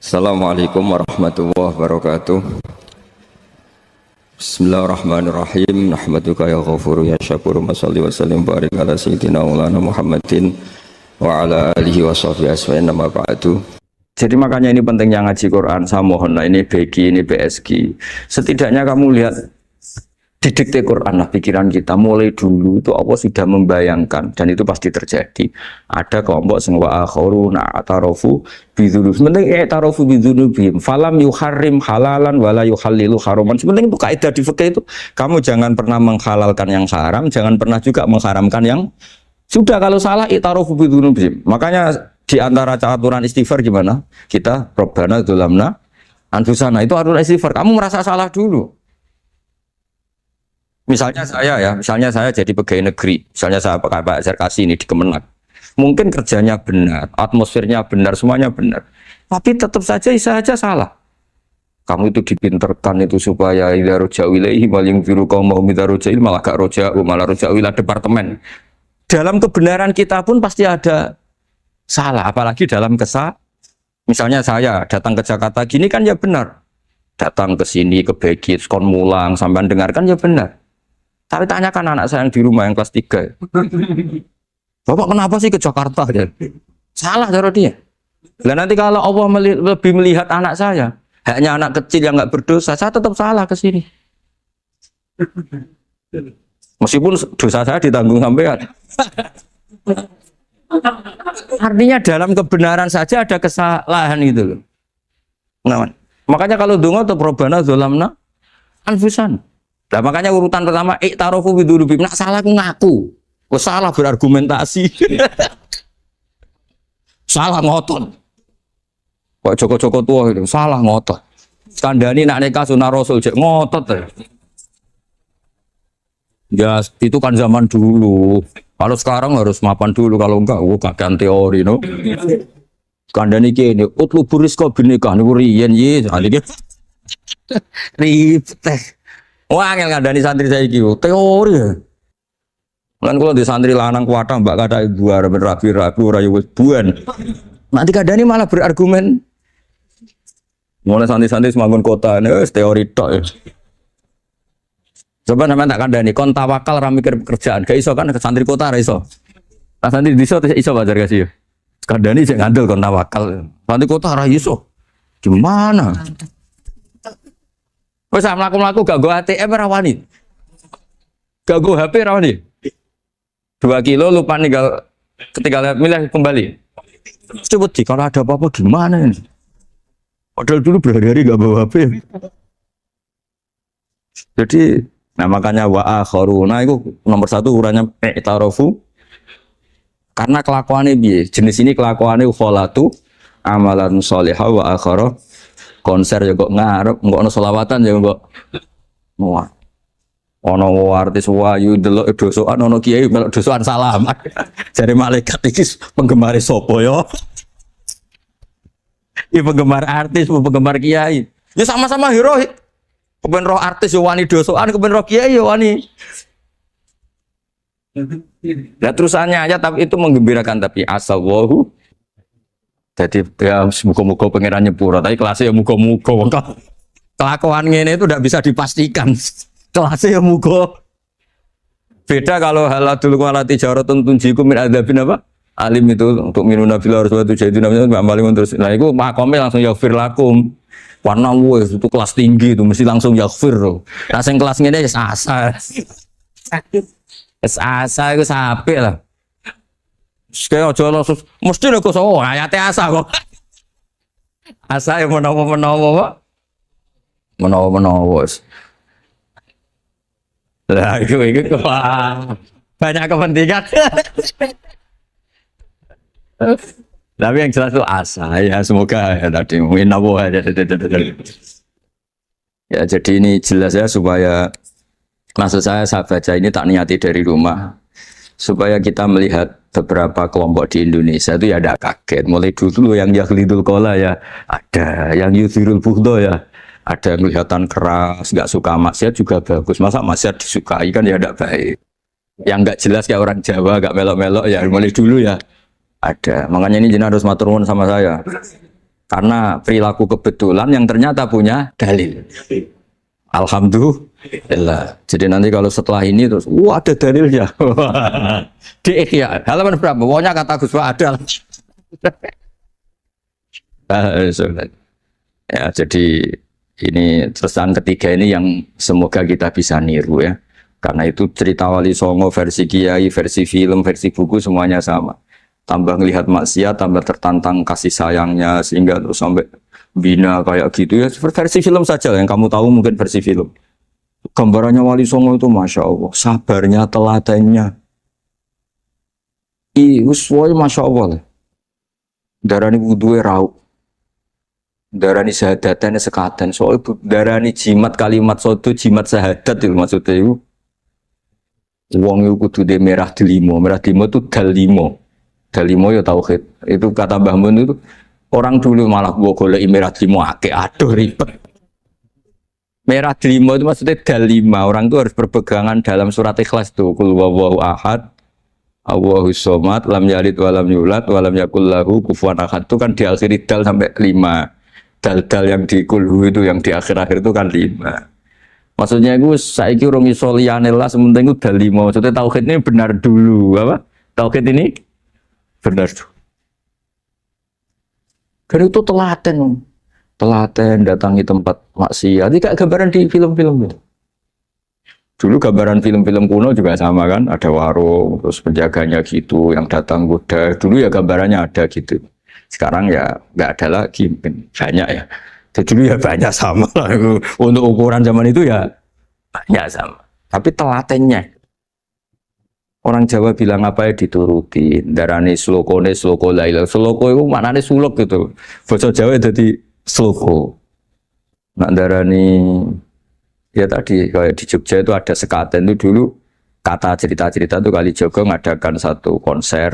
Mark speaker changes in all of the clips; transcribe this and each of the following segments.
Speaker 1: Assalamualaikum warahmatullahi wabarakatuh. Bismillahirrahmanirrahim. Nahmaduka ya ghafuru ya syakuru. Masalli wa sallim barik ala sayyidina maulana Muhammadin wa ala alihi wa sahbihi asma'in nama ba'du. Jadi makanya ini pentingnya ngaji Quran. Saya mohon, nah ini BG, ini BSG. Setidaknya kamu lihat didikte Quran lah pikiran kita. Mulai dulu itu Allah sudah membayangkan, dan itu pasti terjadi. Ada kelompok sing wa akharuna atarafu bidzunub. Sebenarnya i'tarafu bidzunubihim falam yuharrim halalan wala yuhallilu haraman. Sebenarnya itu kaidah di fikih itu. Kamu jangan pernah menghalalkan yang haram, jangan pernah juga mengharamkan yang sudah. Kalau salah i'tarafu bidzunubihim. Makanya di antara aturan istighfar gimana? Kita Rabbana dzulamna anfusana, itu aturan istighfar. Kamu merasa salah dulu. Misalnya saya jadi pegawai negeri, misalnya saya Pak Zarkasi ini di Kemenak. Mungkin kerjanya benar, atmosfernya benar, semuanya benar. Tapi tetap saja salah. Kamu itu dipinterkan itu supaya idza ruja'u ilaihi wal yunziru qaumahum idza ruja'il malah gak roja'u, malah roja'u ila departemen. Dalam kebenaran kita pun pasti ada salah, apalagi dalam misalnya saya datang ke Jakarta gini kan ya benar. Datang ke sini ke Begit, kon mulang sampai dengarkan ya benar. Tapi tanyakan anak saya yang di rumah yang kelas 3. Bapak kenapa sih ke Jakarta? Salah cara dia. Dan nanti kalau Allah lebih melihat anak saya, hanya anak kecil yang nggak berdosa, saya tetap salah ke sini. Meskipun dosa saya ditanggung sampean. Artinya dalam kebenaran saja ada kesalahan itu loh. Nah, makanya kalau donga atau Rabbana dzulamna anfusana. Nah, makanya urutan pertama i'tarafu bidzunubihim. Nak salah aku ngaku. Kok salah berargumentasi. Salah ngotot. Kok Joko-Joko tua itu salah ngotot. Kandhani nak nikah sunah Rasul cek ngotot ya. Itu kan zaman dulu. Kalau sekarang harus mapan dulu, kalau enggak kakean teori no. Kandhani kene utlubur rizqa binikah niku riyen ye. Ribet. Wah, angel ngandani santri saya gitu, teori ya. Kan kalau di santri lanang kuatah mbak kata ibu arep rapi-rapi ora yo wis buan. Nanti kadani malah berargumen. Mulai santri-santri semangun kota wis teori tok ya. Coba sampean tak kandani kon tawakal ra mikir pekerjaan. Gak iso kan ke santri kota ra iso. Nah, santri desa iso bajar kasih ya. Kandani sing ngandel kon tawakal. Santri kota ra iso. Gimana? Wes mlaku-mlaku gak go ATM ora wani. Gak go HP ora wani. 2 kilo lupa ninggal ketika milih kembali. Coba kalau ada apa-apa gimana ini? Padahal dulu berhari-hari gak bawa HP. Jadi, nah makanya wa akharuna itu nomor 1 ukurannya i'tarafu. Karena kelakuannya piye? Jenis ini kelakuannya kholatu amalan sholihah wa akhara. Konser ya kok ngarep, kok ono selawatan ya kok. Wah. Ono artis wayu delok dosokan, ono kiai melok dosokan salaman. Jare malaikat iki penggemar sapa ya? Iki penggemar artis, penggemar kiai. Ya sama-sama hero. Kepen roh artis yo wani dosokan, kepen roh kiai yo wani. Ya terusannya aja tapi itu menggembirakan tapi asallahu. Jadi ya muka-muka pengiran nyepura, tapi kelasnya ya muka-muka. Kelakuan ini itu tidak bisa dipastikan. Kelasnya ya muka. Beda kalau haladul walati jaratun tunjikum min adzabin apa? Alim itu untuk minuna fil harus waktu jadi namanya maling terus. Nah itu makomnya langsung yaghfir lakum. Warna itu kelas tinggi itu mesti langsung yaghfir. Nah yang kelas ini ya asa. Asa itu sampai lah. Kayak aja langsung mesti nek kok ayate asa kok. Asa yang menawa-menawa. Menawa-menawa. Lah itu banyak kepentingan. Tapi yang jelas itu asa ya, semoga ya tadi mungkin nawa ya. Ya jadi ini jelas ya, supaya maksud saya baca ini tak niati dari rumah supaya kita melihat beberapa kelompok di Indonesia itu ya ada kaget. Mulai dulu yang yakhlidul qola ya ada, yang yuzhirul bughda ya ada, yang kelihatan keras, nggak suka maksiat juga bagus. Masa maksiat disukai kan ya tidak baik. Yang nggak jelas kayak orang Jawa, nggak melok-melok ya mulai dulu ya ada. Makanya ini jenengan harus matur nuwun sama saya. Karena perilaku kebetulan yang ternyata punya dalil. Alhamdulillah. Jadi nanti kalau setelah ini terus, wah ada dalilnya. Di Ihya. Halaman berapa? Pokoknya kata Gus ada. Ya, jadi ini terusan ketiga ini yang semoga kita bisa niru ya. Karena itu cerita Wali Songo versi kiai, versi film, versi buku semuanya sama. Tambah melihat maksiat, tambah tertantang kasih sayangnya sehingga terus sampai bina kayak gitu ya. Versi film saja yang kamu tahu mungkin versi film. Gambarannya Wali Songo itu masya Allah, sabarnya, teladannya. Uswoi masya Allah. Darani wudhuwe rauh. Darani syahadatane sekaten. Soalnya darani jimat kalimat sotu jimat syahadat itu maksudnya itu. Wong itu kudu de merah delimo itu dalimo. Dalimo ya tauhid. Itu kata Mbah Mun itu orang dulu malah gua golek merah delimo akeh aduh ribet. Merah delimo itu maksudnya dalima. Orang itu harus berpegangan dalam surat Ikhlas tuh. Qul huwallahu ahad. Allahus somad, lam yalid walam yulad walam yakul lahu kufuwan ahad. Itu kan diakhiri dal sampai 5. Dal-dal yang di kulhu itu yang di akhir-akhir itu kan 5. Maksudnya itu saiki urung iso liyane lah sementing itu dal 5. Maksudnya tauhid ini benar dulu apa? Tauhid ini benar dulu. Dan itu telaten datangi tempat maksiat. Ini kayak gambaran di film-film itu. Dulu gambaran film-film kuno juga sama kan, ada warung, terus penjaganya gitu, yang datang kuda. Dulu ya gambarannya ada gitu. Sekarang ya nggak ada lagi, mungkin banyak ya. Jadi dulu ya banyak sama lah. Untuk ukuran zaman itu ya banyak sama. Tapi telatennya, orang Jawa bilang apa ya dituruti. Darani slokone sloko laila. Sloko itu maknanya suluk gitu. Bahasa Jawa jadi sloko. Nak darani ya tadi kayak di Jogja itu ada sekaten itu dulu kata cerita-cerita itu Kalijogo ngadakan satu konser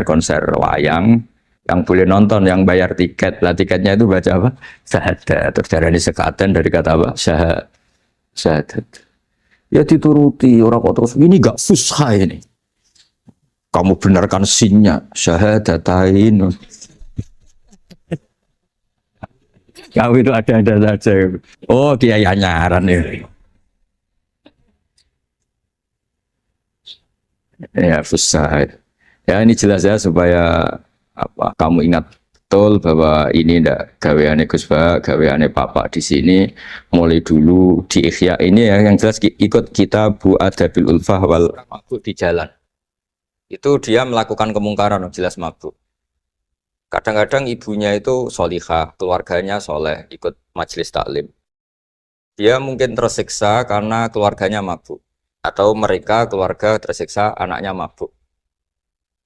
Speaker 1: wayang yang boleh nonton yang bayar tiket lah tiketnya itu baca apa syahadat terus darani sekaten dari kata apa syahadat ya dituruti orang kok terus ini gak fusha ini kamu benarkan sinnya syahadatain kau itu ada saja oh kiai nyaran ya. Ya fusah. Ya ini jelas ya supaya apa kamu ingat betul bahwa ini ndak gaweane Gus Ba, gaweane Bapak di sini mulai dulu di Ihya ini ya yang jelas ikut Kitabu Adabil Ulfah wal mabuk di jalan. Itu dia melakukan kemungkaran jelas mabuk. Kadang-kadang ibunya itu solihah, keluarganya soleh, ikut majelis taklim. Dia mungkin tersiksa karena keluarganya mabuk. Atau mereka keluarga tersiksa anaknya mabuk.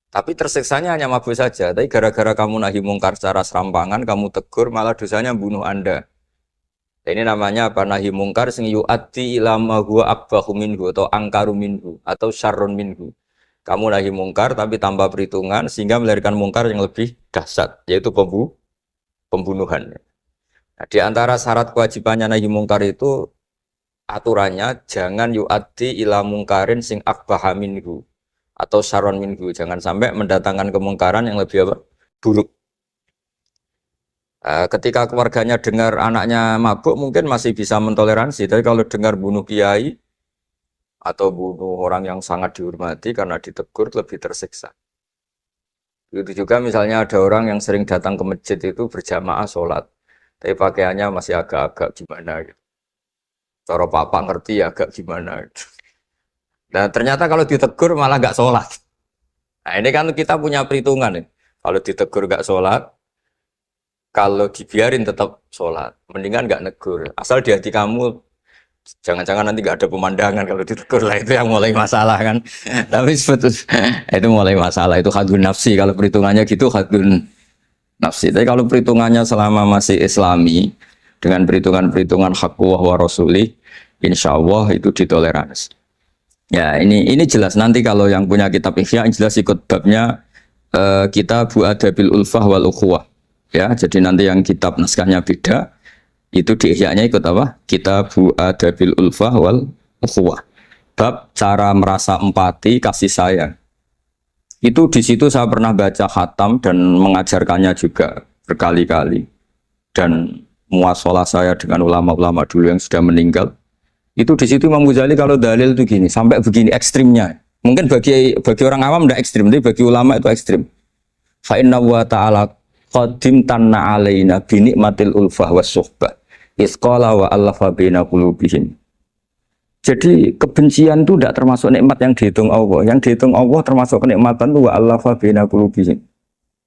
Speaker 1: Tapi tersiksanya hanya mabuk saja. Tapi gara-gara kamu nahi mungkar secara serampangan, kamu tegur malah dosanya bunuh Anda. Ini namanya apa? Nahi mungkar sing yu'addi ila ma huwa akbahu minhu atau angkaru minhu atau syarrun minhu. Kamu nahi mungkar tapi tanpa perhitungan sehingga melahirkan mungkar yang lebih dahsyat yaitu pembunuhan. Nah, di antara syarat kewajibannya nahi mungkar itu aturannya jangan yu'addi ila mungkarin sing akbaha minhu atau syarron minhu, jangan sampai mendatangkan kemungkaran yang lebih apa? Buruk. Ketika keluarganya dengar anaknya mabuk mungkin masih bisa mentoleransi, tapi kalau dengar bunuh kiai atau bunuh orang yang sangat dihormati karena ditegur lebih tersiksa. Begitu juga misalnya ada orang yang sering datang ke masjid itu berjamaah sholat, tapi pakaiannya masih agak-agak gimana gitu. Cara papa ngerti ya agak gimana. Nah ternyata kalau ditegur malah nggak sholat. Nah ini kan kita punya perhitungan nih. Kalau ditegur nggak sholat, kalau dibiarin tetap sholat. Mendingan nggak negur. Asal di hati kamu, jangan-jangan nanti nggak ada pemandangan kalau ditegur lah itu yang mulai masalah kan. Tapi sebetulnya itu mulai masalah itu hadun nafsi. Kalau perhitungannya gitu hadun nafsi. Tapi kalau perhitungannya selama masih Islami, dengan perhitungan-perhitungan hak wa rasuli, insya Allah itu ditoleransi. Ya ini jelas nanti kalau yang punya kitab Ihya jelas ikut babnya Kitabu Adabil Ulfah wal Ukhuwah. Ya jadi nanti yang kitab naskahnya beda itu di Ihya-nya ikut apa? Kitabu Adabil Ulfah wal Ukhuwah. Bab cara merasa empati kasih sayang. Itu di situ saya pernah baca khatam dan mengajarkannya juga berkali-kali. dan muasalah saya dengan ulama-ulama dulu yang sudah meninggal, itu di situ Imam Ghazali kalau dalil itu gini, sampai begini ekstrimnya. Mungkin bagi orang awam tidak ekstrim, tapi bagi ulama itu ekstrim. Fa inna wa ta'ala qadim tanna alaina bi nikmatil ulfah was suhbah. Isqala wa allafa baina qulubihim. Jadi kebencian itu tidak termasuk nikmat yang dihitung Allah. Yang dihitung Allah termasuk kenikmatan itu wa allafa baina qulubihim.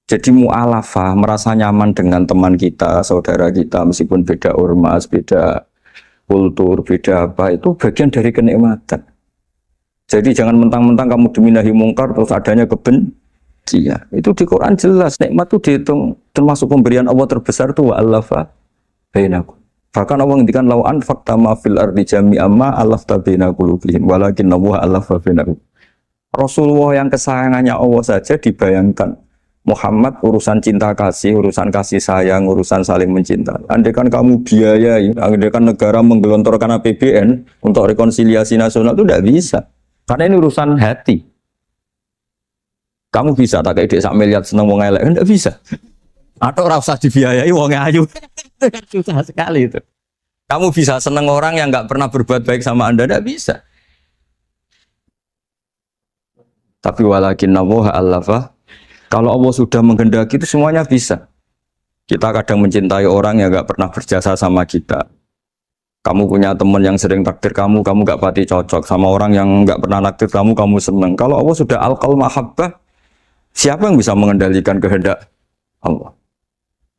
Speaker 1: Jadi mu'alafah, merasa nyaman dengan teman kita, saudara kita, meskipun beda ormas, beda kultur, beda apa, itu bagian dari kenikmatan. Jadi jangan mentang-mentang kamu demi nahi mungkar terus adanya kebencian. Itu di Quran jelas, nikmat itu dihitung termasuk pemberian Allah terbesar itu wa'alafa bainakum. Bahkan Allah ngendikan law anfaqta ma fil ardi jami'an ma alafta baina qulubihim walakin Allah alafa bainakum. Rasulullah yang kesayangannya Allah saja dibayangkan Muhammad urusan cinta kasih, urusan kasih sayang, urusan saling mencinta. Andai kan kamu biayai, andai kan negara menggelontorkan APBN untuk rekonsiliasi nasional itu tidak bisa. Karena ini urusan hati. Kamu bisa tak kayak sak miliar seneng wong elek, enggak bisa. Atau ora usah dibiayai wong ayu. Susah sekali itu. Kamu bisa seneng orang yang enggak pernah berbuat baik sama Anda, enggak bisa. Tapi walakin Allah allafa. Kalau Allah sudah menghendaki itu semuanya bisa. Kita kadang mencintai orang yang nggak pernah berjasa sama kita. Kamu punya teman yang sering takdir kamu nggak pati cocok sama orang yang nggak pernah naktir kamu seneng. Kalau Allah sudah alqal mahabbah, siapa yang bisa mengendalikan kehendak Allah?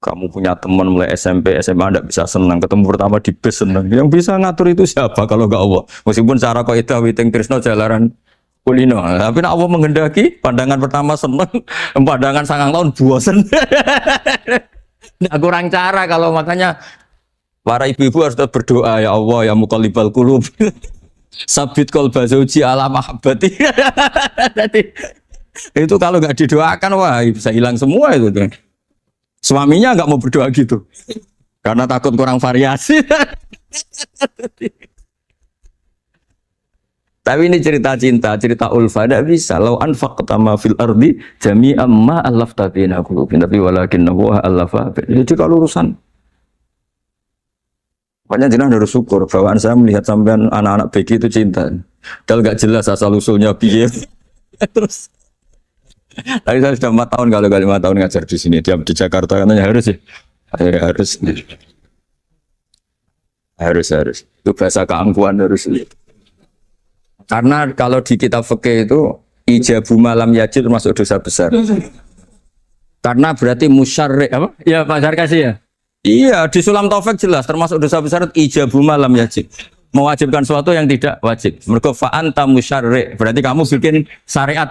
Speaker 1: Kamu punya teman mulai SMP, SMA nggak bisa senang. Ketemu pertama di bus senang. Yang bisa ngatur itu siapa kalau nggak Allah? Meskipun cara kaidah witing tresno jalaran kulino, tapi Allah menghendaki pandangan pertama seneng, pandangan sangang tahun bosen. Nggak kurang cara kalau makanya para ibu-ibu harus berdoa ya Allah ya muqallibal qulub. Sabit qalba zauji ala mahabbati. Jadi itu kalau nggak didoakan wah bisa hilang semua itu. Suaminya nggak mau berdoa gitu karena takut kurang variasi. Tapi ini cerita cinta, cerita ulfa, tidak bisa. Lau anfaqta ma fil ardi jami'an ma alafta baina qulubihim, tapi walakin Allah alafa. Jadi kalau urusan banyak jenah harus syukur bahwa saya melihat sampean anak-anak BG itu cinta. Kalau nggak jelas asal usulnya piye. Terus tapi saya sudah 4 tahun kalau 5 tahun ngajar di sini, di Jakarta katanya harus ya. Harus. Itu bahasa keangkuhan harus. Karena kalau di kitab fikih itu ijabu malam yajid termasuk dosa besar. Karena berarti musyarrik apa? Ya Pak Sarkasi ya. Iya di Sulam Taufik jelas termasuk dosa besar ijabu malam yajid. Mewajibkan sesuatu yang tidak wajib. Mergo fa anta musyarrik. Berarti kamu bikin syariat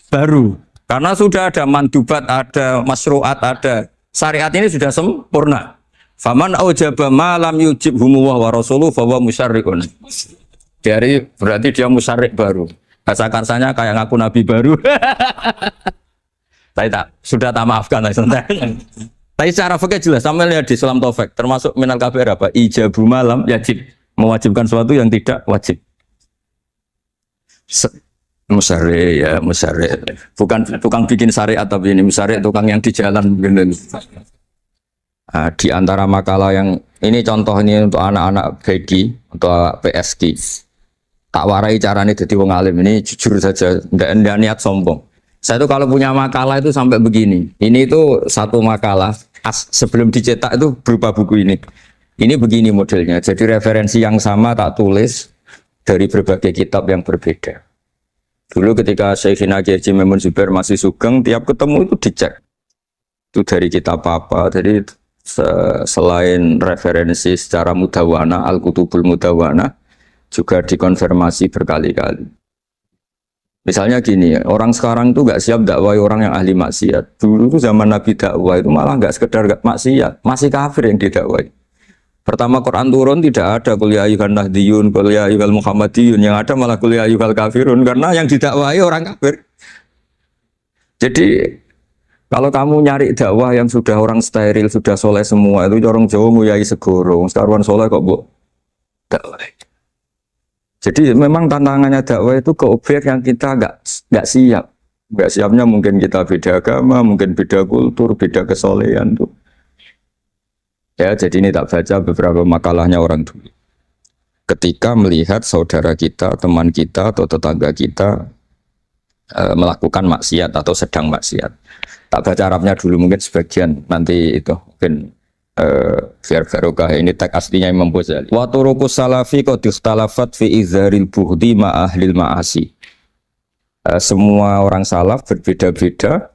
Speaker 1: baru. Karena sudah ada mandubat, ada masyru'at, ada syariat ini sudah sempurna. Faman aujaba malam yujib humuwah wa rasuluh fawa musyarrikun. Dari berarti dia musyarrik baru. Bahasa karsanya kayak ngaku nabi baru. Sudah tak maafkan. Tapi secara fikih jelas sampai lihat di Sulam Taufik termasuk minal kabir apa? Ijabu malam yajib, mewajibkan sesuatu yang tidak wajib. Musyarrik ya musyarrik. Bukan tukang bikin syariat tapi ini musyarrik tukang yang di jalan begini. Di antara makalah yang ini contoh ini untuk anak-anak BG atau PSG. Tak warai caranya jadi wong alim ini jujur saja, ndak niat sombong. Saya itu kalau punya makalah itu sampai begini. Ini itu satu makalah sebelum dicetak itu berupa buku ini. Ini begini modelnya. Jadi referensi yang sama tak tulis dari berbagai kitab yang berbeda. Dulu ketika Syekhina Kiai Haji Maimun Zubair masih sugeng, tiap ketemu itu dicek. Itu dari kitab apa. Jadi selain referensi secara mudawana, Al-Kutubul Mudawana, juga dikonfirmasi berkali-kali. Misalnya gini, orang sekarang itu nggak siap dakwah orang yang ahli maksiat. Dulu itu zaman Nabi dakwah itu malah nggak sekedar maksiat, masih kafir yang didakwai. Pertama Quran turun tidak ada qul ya ayyuhan nahdiyun, qul ya ayyuhal muhammadiyun, yang ada malah qul ya ayyuhal kafirun karena yang didakwai orang kafir. Jadi kalau kamu nyari dakwah yang sudah orang steril, sudah soleh semua, itu orang Jawa nguyai segoro, sekaruan soleh kok bu dakwah. Jadi memang tantangannya dakwah itu ke objek yang kita nggak siap. Nggak siapnya mungkin kita beda agama, mungkin beda kultur, beda kesolehan tuh. Ya, jadi ini tak baca beberapa makalahnya orang dulu. Ketika melihat saudara kita, teman kita atau tetangga kita melakukan maksiat atau sedang maksiat. Tak baca Arabnya dulu mungkin sebagian, nanti itu mungkin biar barokah. Ini teks aslinya Imam Ghazali. Wa turuqus salafi qad ikhtalafat fi izharil bughdi ma ahlil ma'asi. Semua orang salaf berbeda-beda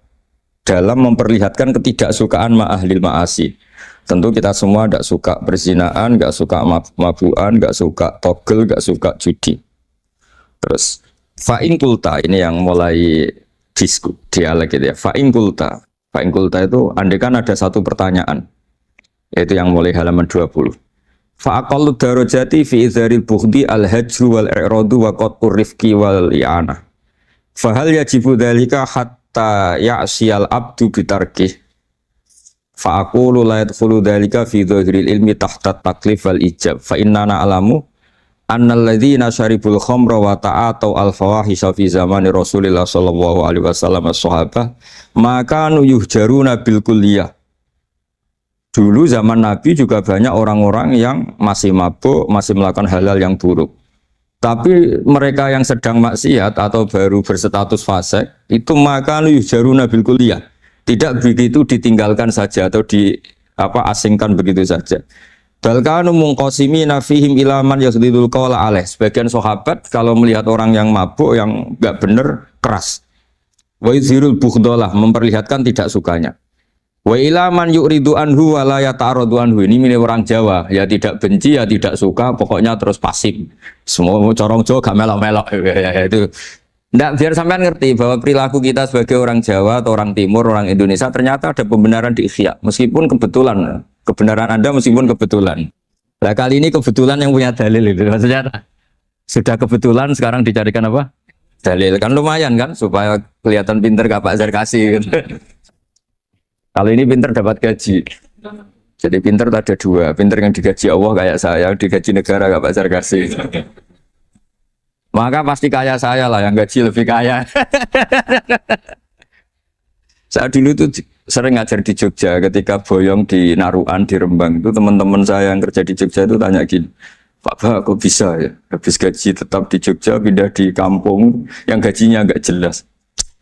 Speaker 1: dalam memperlihatkan ketidaksukaan ma ahlil ma'asi. Tentu kita semua tidak suka perzinaan, tidak suka mabuan, tidak suka togel, tidak suka judi. Terus fa'in kulta, ini yang mulai dialek gitu ya. Fa'in kulta itu andaikan ada satu pertanyaan, yaitu yang mulai halaman 20. Fa'aqallu darajati fi izharil bughdi al-hajru wal-i'radu wa qat'ur rifqi wal i'anah. Fahal yajibu dzalika hatta ya'siyal abdu bitarkih. Fa'aqulu la yadkhulu dzalika fi dhahiril ilmi tahta taklif wal ijab fa inna na'lamu annal ladzina syaribul khamra wa ta'atau al fawahisha fi zamani Rasulillah sallallahu alaihi wasallam as-sahabah maka yuhjaruna bil kulliyah. Dulu zaman Nabi juga banyak orang-orang yang masih mabuk, masih melakukan hal-hal yang buruk. Tapi mereka yang sedang maksiat atau baru berstatus fasik itu maka yuhjaruna bil kulliyah. Tidak begitu ditinggalkan saja atau asingkan begitu saja. Balkanu mungqasimina fihim ilaman yasdidul qawla alaih. Sebagian sahabat kalau melihat orang yang mabuk, yang enggak benar, keras. Wa yuzhirul bughdalah, memperlihatkan tidak sukanya. Wa ilaman yu'ridu anhu wa la yata'aradu anhu. Ini milik orang Jawa, ya tidak benci, ya tidak suka, pokoknya terus pasif. Semua corong Jawa gak melok-melok ya itu. Nggak, biar sampean ngerti bahwa perilaku kita sebagai orang Jawa atau orang Timur, orang Indonesia ternyata ada pembenaran di Ihya. Meskipun kebetulan, kebenaran Anda meskipun kebetulan. Nah kali ini kebetulan yang punya dalil itu. Maksudnya sudah kebetulan sekarang dicarikan apa? Dalil. Kan lumayan kan supaya kelihatan pinter gak Pak Zarkasi gitu. Kalau ini pinter dapat gaji. Jadi pinter ada dua. Pinter yang digaji Allah kayak saya, yang digaji negara gak Pak Zarkasi. Maka pasti kaya saya lah, yang gaji lebih kaya. Saat dulu itu sering ngajar di Jogja, ketika boyong di Naruan, di Rembang, itu teman-teman saya yang kerja di Jogja itu tanya gini, Pak, kok bisa ya, habis gaji tetap di Jogja, pindah di kampung, yang gajinya agak jelas.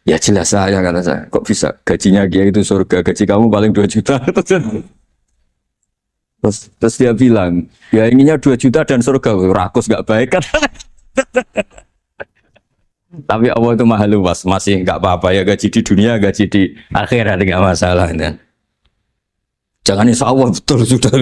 Speaker 1: Ya jelas saya, kata saya, kok bisa, gajinya dia itu surga, gaji kamu paling 2 juta. Terus dia bilang, ya inginnya 2 juta dan surga, rakus gak baik kan. Tapi Allah itu maha luas, masih nggak apa-apa ya, gaji di dunia, gaji di akhirat nggak masalah kan? Jangan insya Allah betul sudah.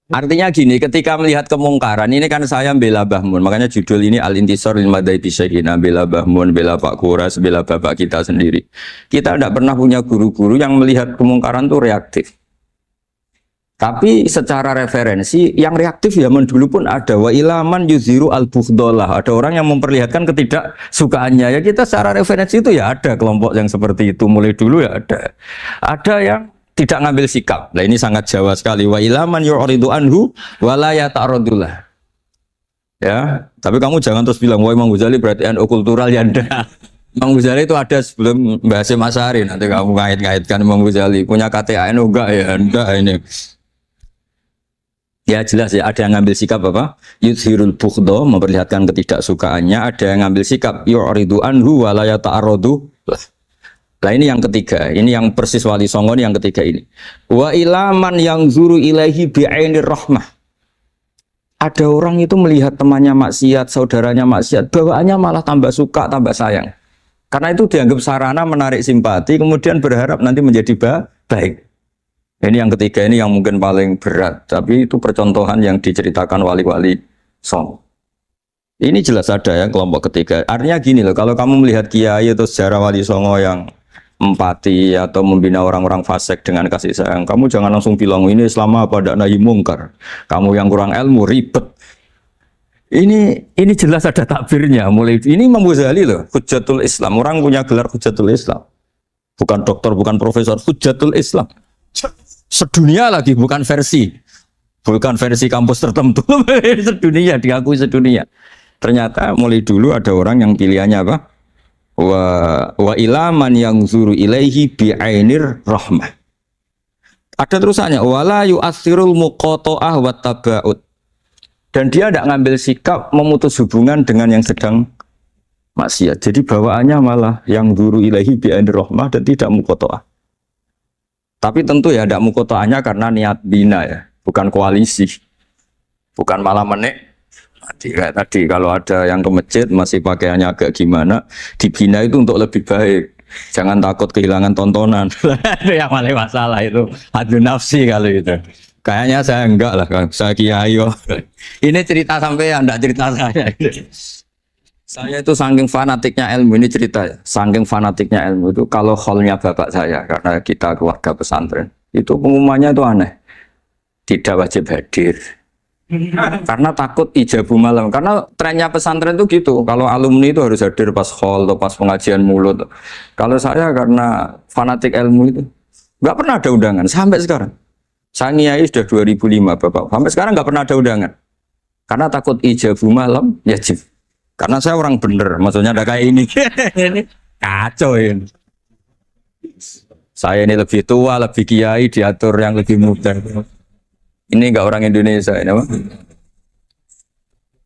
Speaker 1: Artinya gini, ketika melihat kemungkaran ini kan saya bela Bahmun, makanya judul ini Al-Intisar lil Madhabi Syekhina, bela Bahmun, bela Pak Kuras, bela bapak kita sendiri. Kita tidak pernah punya guru-guru yang melihat kemungkaran itu reaktif. Tapi secara referensi yang reaktif zaman dulu pun ada. Wa ilaman yuziru al-bughdalah. Ada orang yang memperlihatkan ketidaksukaannya. Ya kita secara referensi itu ya ada kelompok yang seperti itu. Mulai dulu ya ada. Ada yang tidak ngambil sikap. Nah ini sangat Jawa sekali. Wa ilaman yu'ridu anhu wa la yata'radullah. Ya, tapi kamu jangan terus bilang wah Imam Ghazali berarti NU kultural ya enggak. Imam Ghazali itu ada sebelum bahas Mas Ari. Nanti kamu ngait-ngaitkan Imam Ghazali punya KTA NU enggak ya? Enggak ini. Ya jelas ya, ada yang ngambil sikap apa? Yuzhirul bughda, memperlihatkan ketidaksukaannya. Ada yang ngambil sikap yu'ridu anhu wa la yata'arradu. Nah ini yang ketiga, ini yang persis Wali Songo yang ketiga ini. Wa ilaman yang zuru ilaihi bi'ainir rahmah. Ada orang itu melihat temannya maksiat, saudaranya maksiat, bawaannya malah tambah suka, tambah sayang. Karena itu dianggap sarana menarik simpati, kemudian berharap nanti menjadi baik. Ini yang ketiga, ini yang mungkin paling berat, tapi itu percontohan yang diceritakan wali-wali Songo. Ini jelas ada ya kelompok ketiga. Artinya gini loh, kalau kamu melihat kiai atau sejarah Wali Songo yang empati atau membina orang-orang fasik dengan kasih sayang, kamu jangan langsung bilang ini selama apa tidak nahi mungkar. Kamu yang kurang ilmu ribet. Ini jelas ada takbirnya. Mulai ini Imam Ghazali loh, Hujjatul Islam. Orang punya gelar Hujjatul Islam. Bukan doktor, bukan profesor, Hujjatul Islam. Sedunia lagi, bukan versi kampus tertentu. Sedunia, diakui sedunia. Ternyata mulai dulu ada orang yang pilihannya apa? Wa ilaman yang zuru ilaihi bi'ainir rahmah. Ada terusannya, wala yu'athirul muqata'ah wa tabaud. Dan dia tidak ngambil sikap memutus hubungan dengan yang sedang maksiat. Jadi bawaannya malah yang duru ilahi bi'ainir rahmah dan tidak muqata'ah. Tapi tentu ya tidak muqata'ahnya karena niat bina ya, bukan koalisi. Bukan malah menek. Tadi kalau ada yang ke masjid masih pakaiannya agak gimana, dibina itu untuk lebih baik. Jangan takut kehilangan tontonan. Itu yang paling masalah itu. Adu nafsi kalau itu. Kayaknya saya enggak lah, saya kiai. Ini cerita sampai enggak cerita saya. Saya itu saking fanatiknya ilmu, ini cerita ya. Saking fanatiknya ilmu itu kalau hallnya bapak saya, karena kita keluarga pesantren, itu pengumumannya itu aneh. Tidak wajib hadir. Karena takut ijabu malam. Karena trennya pesantren itu gitu. Kalau alumni itu harus hadir pas hall atau pas pengajian mulut. Kalau saya karena fanatik ilmu itu nggak pernah ada undangan sampai sekarang. Saya niai sudah 2005 bapak. Sampai sekarang nggak pernah ada undangan. Karena takut ijabu malam yajib. Karena saya orang bener. Maksudnya ada kayak ini. Ini kacau ini. Saya ini lebih tua, lebih kiai, diatur yang lebih muda. Ini enggak orang Indonesia ini apa?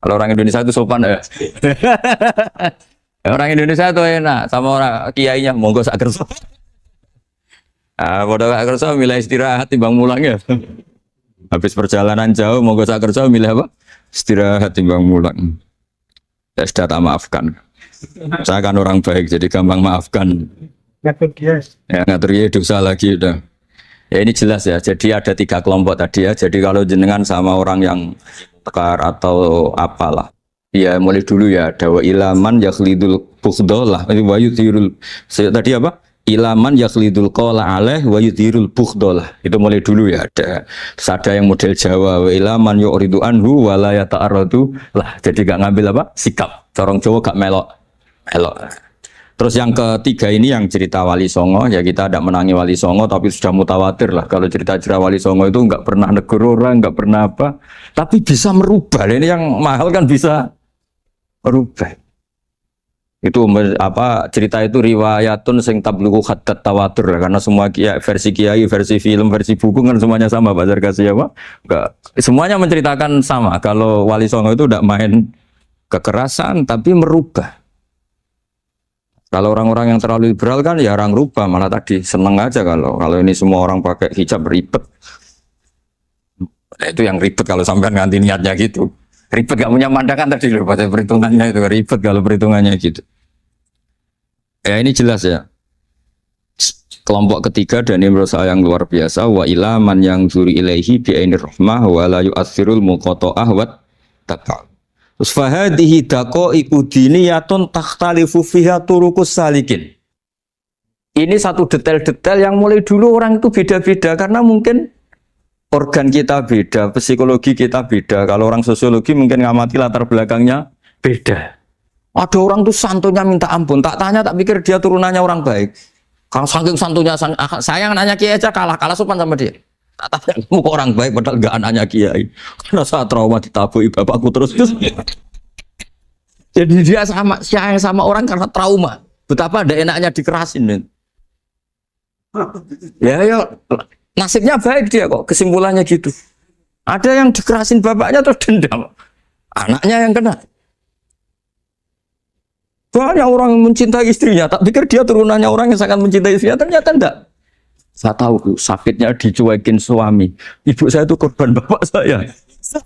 Speaker 1: Kalau orang Indonesia itu sopan ya. Orang Indonesia itu enak sama orang kiainya monggo sak kersa. Ah, bodoh sak kersa milih istirahat timbang mulang ya. Habis perjalanan jauh monggo sak kersa milih apa? Istirahat timbang mulang. Ya sudah tak maafkan. Saya kan orang baik jadi gampang maafkan. Ngatur dia. Ya ngatur dia dosa lagi udah. Ya ini jelas ya, jadi ada 3 kelompok tadi ya. Jadi kalau jenengan sama orang yang tekar atau apalah, ya mulai dulu ya. Ada wa ilaman yakhlidul bukhdolah, wa yuthirul. Tadi apa? Ilaman yakhlidul qala alaih wa yuthirul bukhdolah. Itu mulai dulu ya. Terus ada yang model Jawa, wa ilaman yu'ridu anhu wa la yata'arradu lah. Jadi gak ngambil apa? Sikap. Corong Jawa gak melok. Terus yang ketiga ini yang cerita Wali Songo, ya kita tidak menangi Wali Songo tapi sudah mutawatir lah. Kalau cerita-cerita Wali Songo itu nggak pernah negur orang, nggak pernah apa, tapi bisa merubah. Ini yang mahal kan bisa merubah. Itu apa cerita itu riwayatun sing tablughu hatta tawatur lah. Karena semua versi kiai, versi film, versi buku kan semuanya sama. Pak Zarkasi apa? Enggak, semuanya menceritakan sama. Kalau Wali Songo itu tidak main kekerasan tapi merubah. Kalau orang-orang yang terlalu liberal kan ya orang rubah, malah tadi seneng aja kalau ini semua orang pakai hijab ribet. Nah, itu yang ribet kalau sampai ganti niatnya gitu. Ribet gak punya pandangan tadi loh pada perhitungannya itu ribet kalau perhitungannya gitu. Ya ini jelas ya. Kelompok ketiga dan ini menurut saya yang luar biasa, wa ilaman yang zuri ilaihi bi'ainir rahmah wa la yu'athirul muqata'ah wa tab'al. Terus fahadihi daqaiqu diniyatun takhtalifu fiha turuqus salikin. Ini satu detail-detail yang mulai dulu orang itu beda-beda karena mungkin organ kita beda, psikologi kita beda. Kalau orang sosiologi mungkin ngamati latar belakangnya beda. Ada orang tuh santunya minta ampun, tak tanya tak pikir dia turunannya orang baik. Kalau saking santunya saya nanya kiai aja kalah sopan sama dia. Tak tanya kamu kok orang baik padahal enggak anaknya kiai. Karena saat trauma ditabui bapakku terus. Jadi dia sama orang karena trauma. Betapa ada enaknya dikerasin. Ya, nasibnya baik dia kok, kesimpulannya gitu. Ada yang dikerasin bapaknya terus dendam. Anaknya yang kena. Banyak orang yang mencintai istrinya, tak pikir dia turunannya orang yang sangat mencintai istrinya, ternyata enggak. Saya tahu sakitnya dicuekin suami. Ibu saya itu korban bapak saya.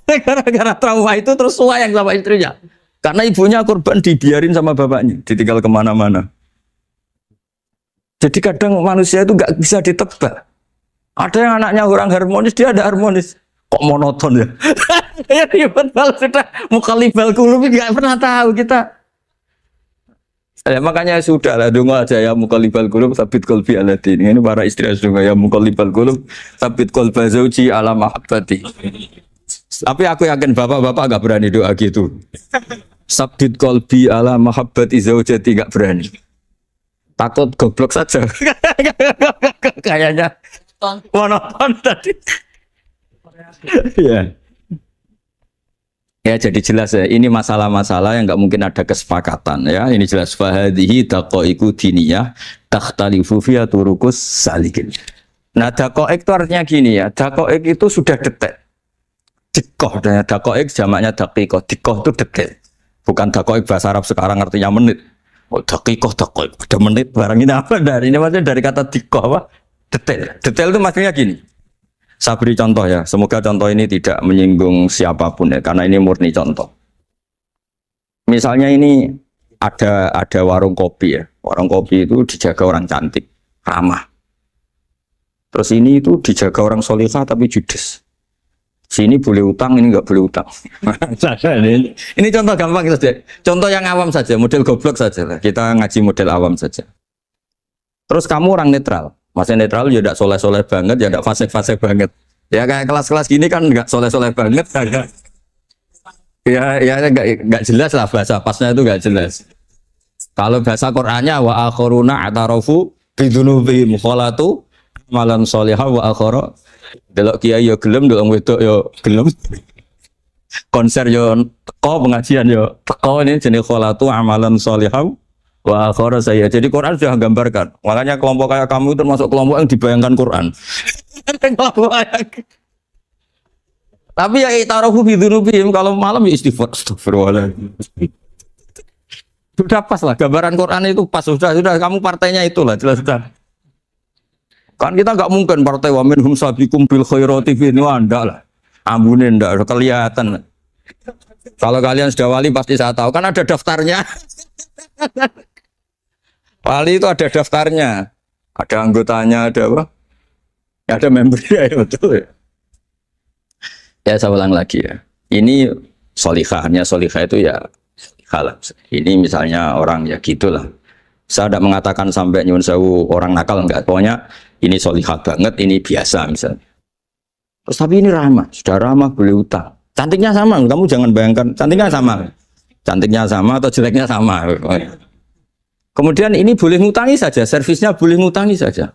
Speaker 1: Gara-gara trauma itu terus sayang sama istrinya. Karena ibunya korban dibiarin sama bapaknya, ditinggal kemana-mana. Jadi kadang manusia itu nggak bisa ditebak. Ada yang anaknya orang harmonis, dia ada harmonis. Kok monoton ya? Ya ribet banget sudah mukallibal qulub nggak pernah tahu kita. Ya, makanya sudah lah donga aja ya mukallibal qulub sabit qalbi ala din. Ini para istri donga ya mukallibal qulub sabit qalba zauji ala mahabbati. Tapi aku yakin bapak-bapak enggak berani doa gitu. Sabit qalbi ala mahabbati zaujati enggak berani. Takut goblok saja. Kayaknya monoton tadi. Ya. Ya jadi jelas ya, ini masalah-masalah yang nggak mungkin ada kesepakatan ya. Ini jelas fahadihi daqaiqu diniyah takhtalifu fiha turuqus salikin. Nah, dakoek itu artinya gini ya, dakoek itu sudah detik. Dikoh, dan dakoek jamaknya dakikoh. Dikoh itu detik. Bukan dakoek bahasa Arab sekarang artinya menit. Oh, dakikoh, dakoek, ada menit. Barang ini apa? Ini maksudnya dari kata dikoh apa? Detail. Detail itu maksudnya gini. Saya beri contoh ya. Semoga contoh ini tidak menyinggung siapapun ya, karena ini murni contoh. Misalnya ini ada warung kopi ya. Warung kopi itu dijaga orang cantik, ramah. Terus ini itu dijaga orang solihah tapi judes. Sini boleh utang, ini nggak boleh utang. Ini contoh gampang saja. Contoh yang awam saja, model goblok saja lah. Kita ngaji model awam saja. Terus kamu orang netral. Maksudnya netral ya tidak soleh-soleh banget, ya tidak fasik-fasik banget. Ya kayak kelas-kelas gini kan nggak soleh-soleh banget. Ya nggak jelas lah bahasa pasnya itu nggak jelas. Kalau bahasa Qur'annya wa akhiruna atarafu bidunubihim kholatu malan solihah wa akhara. Delok kiai yo gelem, delok wedok yo gelem. Konser yo teko, pengajian yo teko, ini jenis kholatu amalan solihah wa akhara saya. Jadi Quran sudah gambarkan. Makanya kelompok kayak kamu termasuk kelompok yang dibayangkan Quran. Tapi ya itarafu bidunubihim, kalau malam ya istighfar, astagfirullahaladzim. Sudah pas lah, gambaran Quran itu pas, sudah kamu partainya itulah, jelas sudah. Kan kita nggak mungkin partai wa minhum sabiqum bil khairati fi ndak lah. Ambunin ndak kelihatan. Kalau kalian sudah wali pasti saya tahu, kan ada daftarnya. Wali itu ada daftarnya. Ada anggotanya, ada apa? Ada membernya, ya betul ya. Ya saya ulang lagi ya. Ini solihahnya, solihah itu ya halal. Ini misalnya orang ya gitulah. Saya tidak mengatakan sampai nyuwun sewu orang nakal, enggak. Pokoknya ini solihah banget, ini biasa misalnya. Terus tapi ini ramah, sudah ramah boleh utang. Cantiknya sama, kamu jangan bayangkan cantiknya sama. Cantiknya sama atau jeleknya sama. Kemudian ini boleh ngutangi saja, servisnya boleh ngutangi saja.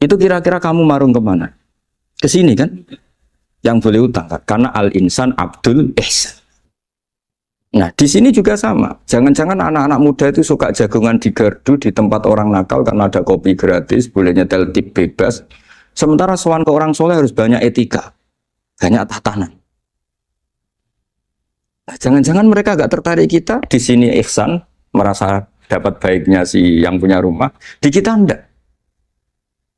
Speaker 1: Itu kira-kira kamu marung kemana? Ke sini kan? Yang boleh utang kan? Karena al-insan abdul ihsan. Nah, di sini juga sama. Jangan-jangan anak-anak muda itu suka jagongan di gardu di tempat orang nakal karena ada kopi gratis, boleh nyetel tip bebas. Sementara sowan ke orang soleh harus banyak etika, banyak tatanan. Nah, jangan-jangan mereka gak tertarik kita di sini ihsan, merasa dapat baiknya si yang punya rumah, di kita enggak.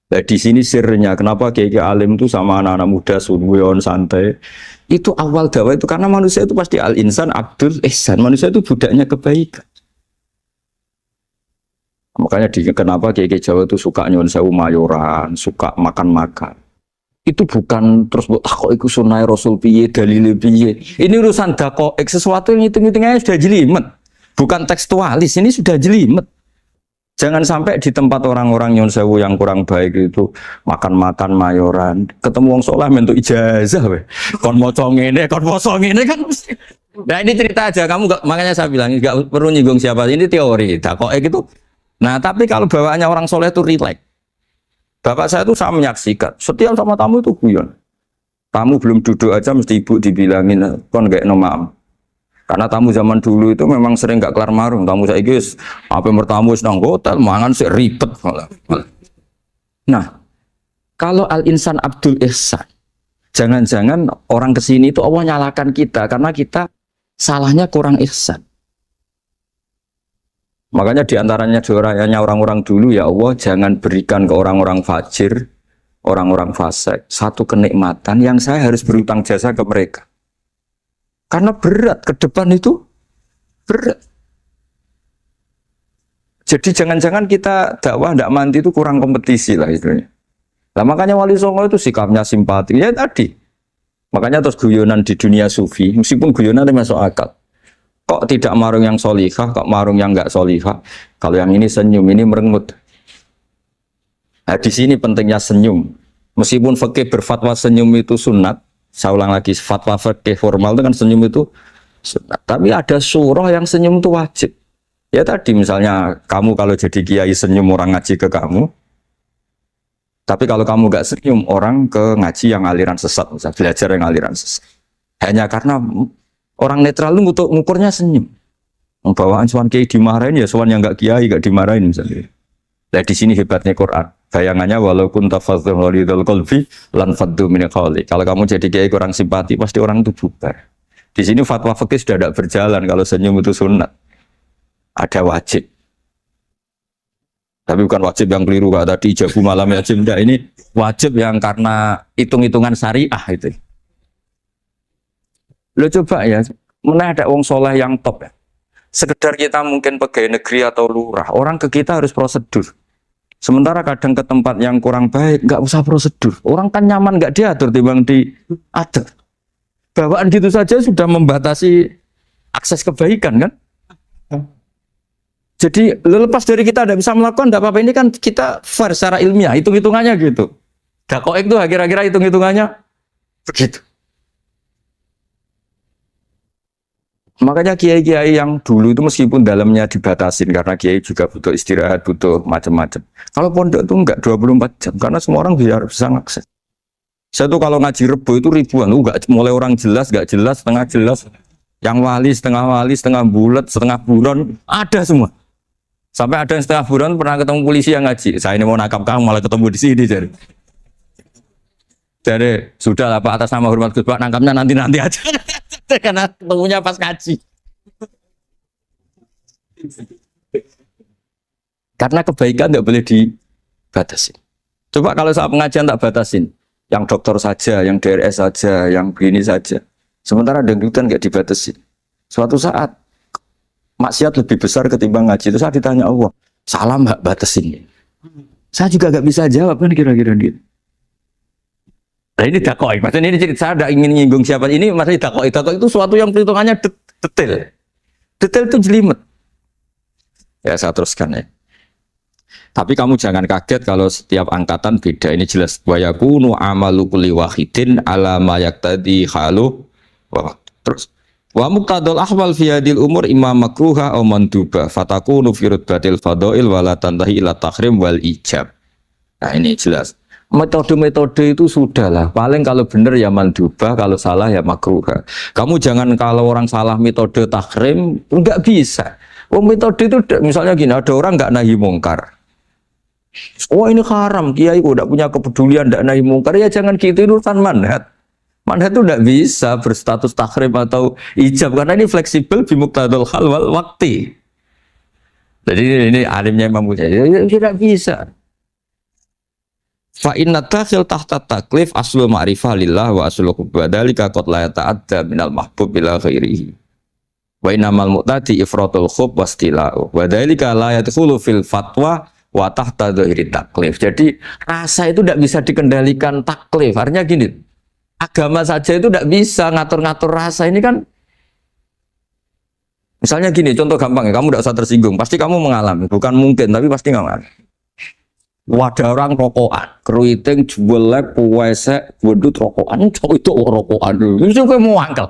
Speaker 1: Nah, di sini sirnya kenapa kiai alim itu sama anak-anak muda sunwon santai. Itu awal dakwah itu karena manusia itu pasti al-insan abdul ihsan. Manusia itu budaknya kebaikan. Makanya kenapa kiai Jawa itu suka nyuwun sewu mayoran, suka makan-makan. Itu bukan terus buat kok iku sunai Rasul piye, dalile piye. Ini urusan dakoek, sesuatu yang hitung-hitungannya sudah jelimet. Bukan tekstualis, ini sudah jelimet. Jangan sampai di tempat orang-orang nyuwun sewu yang kurang baik itu makan-makan mayoran, ketemu wong saleh mentuk ijazah we. Kon maca ngene, kon poso ngene kan. Nah, ini cerita aja, kamu gak, makanya saya bilang enggak perlu nyinggung siapa. Ini teori, dakoek itu. Nah, tapi kalau bawaannya orang soleh itu rileks. Bapak saya itu saya menyaksikan, setiap sama tamu itu guyon. Tamu belum duduk aja mesti ibu dibilangin kon gak nomam. Karena tamu zaman dulu itu memang sering gak kelar marung. Tamu saya guys, apa bertamu sedang hotel, mangan sih ribet. Nah, kalau al-insan abdul ihsan, jangan-jangan orang kesini itu Allah nyalakan kita karena kita salahnya kurang ihsan. Makanya diantaranya doanya orang-orang dulu, ya Allah jangan berikan ke orang-orang fajir, orang-orang fasik satu kenikmatan yang saya harus berutang jasa ke mereka. Karena berat, ke depan itu berat. Jadi jangan-jangan kita dakwah tidak mandi itu kurang kompetisi lah istilahnya. Nah, makanya Wali Songo itu sikapnya simpati. Ya tadi. Makanya terus guyonan di dunia sufi, meskipun guyonan itu masuk akal. Kok tidak marung yang solihah, kok marung yang enggak solihah. Kalau yang ini senyum, ini merengut. Nah, di sini pentingnya senyum. Meskipun fikih berfatwa senyum itu sunat, saya ulang lagi, fatwa fikih formal itu kan senyum itu sunat. Tapi ada surah yang senyum itu wajib. Ya tadi misalnya kamu kalau jadi kiai senyum orang ngaji ke kamu. Tapi kalau kamu gak senyum orang ke ngaji yang aliran sesat, misalnya belajar yang aliran sesat. Hanya karena orang netral itu ngukurnya senyum. Bawaan suan kiai dimarahin ya suan yang gak kiai gak dimarahin misalnya. Nah di sini hebatnya Quran. Bayangannya walau kunta fadhlan ghalidhal qalbi lan faddu min qawli. Kalau kamu jadi kiai kurang simpati, pasti orang itu bubar. Di sini fatwa fikih sudah tidak berjalan kalau senyum itu sunat. Ada wajib. Tapi bukan wajib yang keliru kak tadi jabu malam wajib. Enggak, ini wajib yang karena hitung-hitungan syariah itu. Lo coba ya, mana ada wong soleh yang top ya. Sekedar kita mungkin pegawai negeri atau lurah, orang ke kita harus prosedur. Sementara kadang ke tempat yang kurang baik, nggak usah prosedur. Orang kan nyaman nggak diatur, timbang diatur. Bawaan gitu saja sudah membatasi akses kebaikan kan? Jadi lepas dari kita tidak bisa melakukan, tidak apa-apa. Ini kan kita fair secara ilmiah, hitung-hitungannya gitu. Dakoek itu kira-kira hitung-hitungannya begitu. Makanya kiai-kiai yang dulu itu meskipun dalamnya dibatasin karena kiai juga butuh istirahat, butuh macam-macam. Kalau pondok itu enggak 24 jam karena semua orang bisa mengakses. Saya tuh kalau ngaji Rebo itu ribuan, enggak mulai orang jelas, enggak jelas, setengah jelas, yang wali, setengah bulat, setengah buron, ada semua. Sampai ada yang setengah buron pernah ketemu polisi yang ngaji. Saya ini mau nakap kamu malah ketemu di sini jadi. Jadi sudah lah Pak, atas nama hormat Gus Pak, nangkapnya nanti aja. Karena ketemunya pas ngaji. Karena kebaikan nggak boleh dibatasin. Coba kalau saat pengajian tak batasin, yang dokter saja, yang DRS saja, yang begini saja. Sementara dangdutan nggak dibatasin. Suatu saat maksiat lebih besar ketimbang ngaji. Itu saya ditanya Allah, salam nggak batasin? Saya juga nggak bisa jawab kan kira-kira gitu. Nah ini dakoi, maksudnya ini cerita saya tidak ingin nyinggung siapa ini, maksudnya dakoi itu suatu yang perhitungannya detail. Detail itu jelimet. Ya saya teruskan ya. Tapi kamu jangan kaget kalau setiap angkatan beda. Ini jelas. Wa yakunu amalu kulli wahidin ala ma yaqtadi halu. Terus wa muqtadal ahwal fi hadil umur imam makruha aw manduba fatakunu fi rutbatil fadail wala tantahi ila tahrim wal ijab. Nah ini jelas. Metode-metode itu sudahlah. Paling kalau benar ya mandubah, kalau salah ya makruha. Kamu jangan kalau orang salah metode tahrim, enggak bisa. Oh metode itu misalnya gini, ada orang enggak nahi mungkar. Oh ini haram, kiai kok enggak punya kepedulian enggak nahi mungkar, ya jangan gitu, itu urusan manhat. Manhat itu enggak bisa berstatus tahrim atau ijab karena ini fleksibel bimuqtadal hal wal waqti. Jadi ini alimnya Imam Ghazali, ya, tidak bisa. Fa inna takhil tahta taklif aslu ma'rifah lillah wa aslu kubadalika qad la yata'adda minal mahbub ila ghairihi wa innamal mu'tadi ifratul khub wastila'u wa dalika la yadkhulu fil fatwa wa tahta dhahiri taklif. Jadi rasa itu tidak bisa dikendalikan taklif. Artinya gini, agama saja itu tidak bisa ngatur-ngatur rasa. Ini kan misalnya gini, contoh gampang ya, kamu tidak usah tersinggung, pasti kamu mengalami, bukan mungkin tapi pasti mengalami. Wadah orang rokokan, keriting, jualek, puwesek, wedut rokokan, cowok itu rokokan dulu. Itu kayak mau angkel.